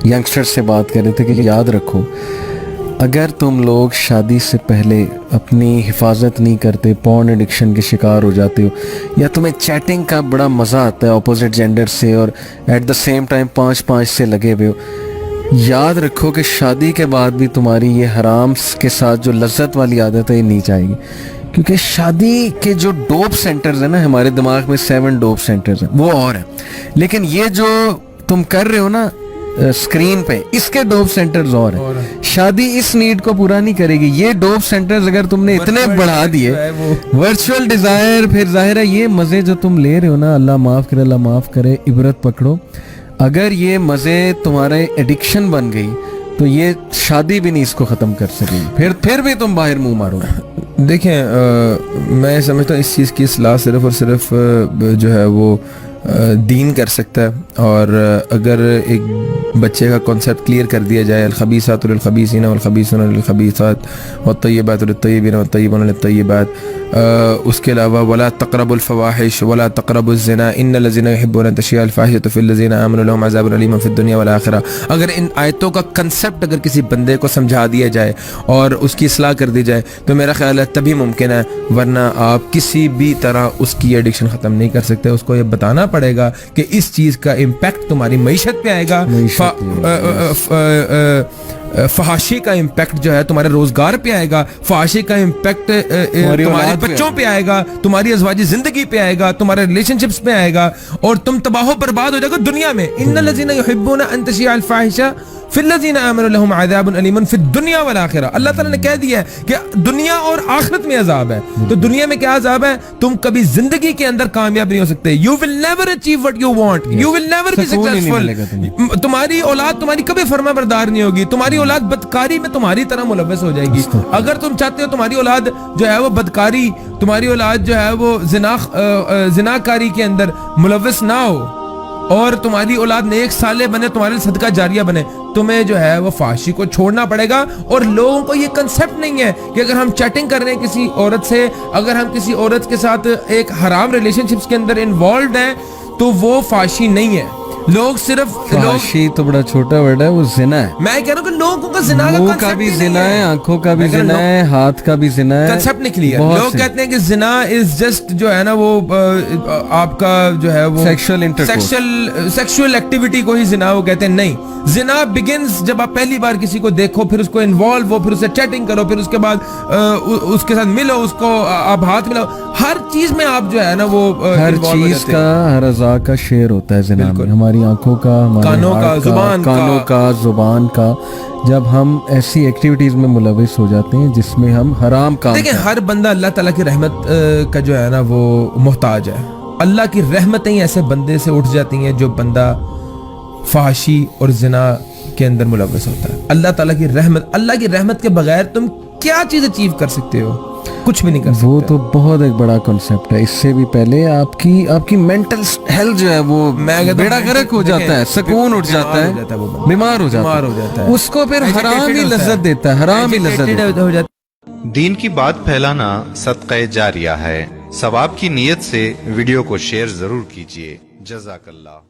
Youngster से बात कर रहे थे कि याद रखो, अगर तुम लोग शादी से पहले अपनी हिफाजत नहीं करते, पॉर्न एडिक्शन के शिकार हो जाते हो, या तुम्हें चैटिंग का बड़ा मज़ा आता है अपोजिट जेंडर से और एट द सेम टाइम 5-5 से लगे हुए हो, याद रखो कि शादी के बाद भी तुम्हारी ये हराम के साथ जो लज्जत वाली आदत है ये नहीं जाएगी। क्योंकि शादी के जो डोप सेंटर्स हैं ना, हमारे दिमाग में 7 डोप सेंटर्स हैं, वो और हैं, लेकिन ये जो तुम कर रहे हो ना स्क्रीन पे, इसके डोप सेंटर्स और हैं। शादी इस नीड को पूरा नहीं करेगी। ये डोप सेंटर्स अगर तुमने इतने बढ़ा दिए, वर्चुअल डिजायर, फिर जाहिर है ये मजे जो तुम ले रहे हो ना, अल्लाह माफ करे, इबरत पकड़ो, अगर ये मजे तुम्हारे एडिक्शन बन गई तो ये शादी भी नहीं इसको खत्म कर सकेगी, फिर भी तुम बाहर मुंह मारोगे। देखें, मैं समझता हूँ इस चीज़ की इस्लाह सिर्फ और सिर्फ जो है वो दीन कर सकता है। और अगर एक बच्चे का कॉन्सेप्ट क्लियर कर दिया जाए, अल-खबीसातु लिल-खबीसीन वल-खबीसूना लिल-खबीसात वत-तय्यिबातु लित-तय्यिबीन वत-तय्यिबूना लित-तय्यिबात, उसके अलावा वला तक़रबुल फ़वाहिश वला तक़रबुज़ ज़िना इन्नल लज़ीना युहिब्बूना अन तशियअ अल-फ़ाहिशतु फ़िल लज़ीना आमनू लहुम अज़ाबुन अलीमुन फ़िद दुनिया वल आखिरा। अगर इन आयतों का कंसेप्ट अगर किसी बंदे को समझा दिया जाए और उसकी इस्लाह कर दी जाए तो मेरा ख्याल है तभी मुमकिन है, वरना आप किसी भी तरह उसकी एडिक्शन ख़त्म नहीं कर सकते। उसको ये बताना पड़ेगा कि इस चीज़ का इम्पैक्ट तुम्हारी मईशत पे आएगा, फहाशी का इम्पैक्ट जो है तुम्हारे रोजगार पे आएगा, फहाशी का इम्पैक्ट तुम्हारे बच्चों पे आएगा, तुम्हारी अज़वाजी जिंदगी पे आएगा, तुम्हारे रिलेशनशिप्स पे आएगा, और तुम तबाह बर्बाद हो जाएगा दुनिया में। इन्नल लज़ीना युहिब्बूना अन तशियअ अल-फ़ाहिशा फ़िल लज़ीना आमनू लहुम अज़ाबुन अलीमुन फ़िद दुनिया वल आखिरा। अल्लाह ताला ने कह दिया है कि दुनिया और आखिरत में अजाब है। तो दुनिया में क्या अजाब है? तुम कभी जिंदगी के अंदर कामयाब नहीं हो सकते। You will never achieve what you want, you will never be successful. तुम्हारी औलाद तुम्हारी कभी फर्माबरदार नहीं होगी, तुम्हारी औलाद बदकारी में तुम्हारी तरह मुलव्वस हो जाएगी। अगर तुम चाहते हो तुम्हारी औलाद जो है वो बदकारी, तुम्हारी औलाद जो है वो जिनाकारी के अंदर मुलव्वस ना हो और तुम्हारी औलाद नेक साले बने, तुम्हारे सदका जारिया बने, तुम्हें जो है वो फाशी को छोड़ना पड़ेगा। और लोगों को ये कंसेप्ट नहीं है कि अगर हम चैटिंग कर रहे हैं किसी औरत से, अगर हम किसी औरत के साथ एक हराम रिलेशनशिप्स के अंदर इन्वॉल्व हैं तो वो फाशी नहीं है। लोग सिर्फ फाशी तो बड़ा छोटा वर्ड है, वो जिना है। मैं कह रहा हूँ कि लोगों का जिना का भी जिना है, आंखों का भी जिना है, हाथ का भी जिना है, कंसेप्ट नहीं क्लियर। लोग कहते हैं कि जिना इज जस्ट जो है ना वो आपका जो है वो सेक्सुअल एक्टिविटी को ही जिना वो कहते हैं। नहीं, जिना बिगिंस जब आप पहली बार किसी को देखो, फिर उसको इन्वॉल्व हो, फिर उससे चैटिंग करो, फिर उसके बाद उसके साथ मिलो, उसको आप हाथ मिलाओ, हर चीज में आप जो है ना वो हर चीज का, हर अज़ा का शेयर होता है जिना में। हमारी आंखों का, कानों का, जुबान का, जब हम ऐसी एक्टिविटीज में मुलविस हो जाते हैं जिसमें हम हराम काम। देखिए, हर बंदा अल्लाह ताला की रहमत का जो है ना वो मोहताज है। अल्लाह की रहमतें ऐसे बंदे से उठ जाती हैं जो बंदा फहाशी और जिना के अंदर मुलविस होता है। अल्लाह ताला की रहमत के बगैर तुम क्या चीज अचीव कर सकते हो? कुछ भी नहीं कर सकते। वो तो बहुत एक बड़ा कॉन्सेप्ट है। इससे भी पहले आपकी मेंटल हेल्थ जो है वो बेड़ा गर्क हो जाता है, सुकून उठ जाता है, बीमार हो जाता है, उसको फिर हराम ही लज्जत देता है, हराम ही लज्जत हो जाता है। दीन की बात फैलाना सदक़े जारिया है। सवाब की नीयत से वीडियो को शेयर जरूर कीजिए। जज़ाकल्लाह।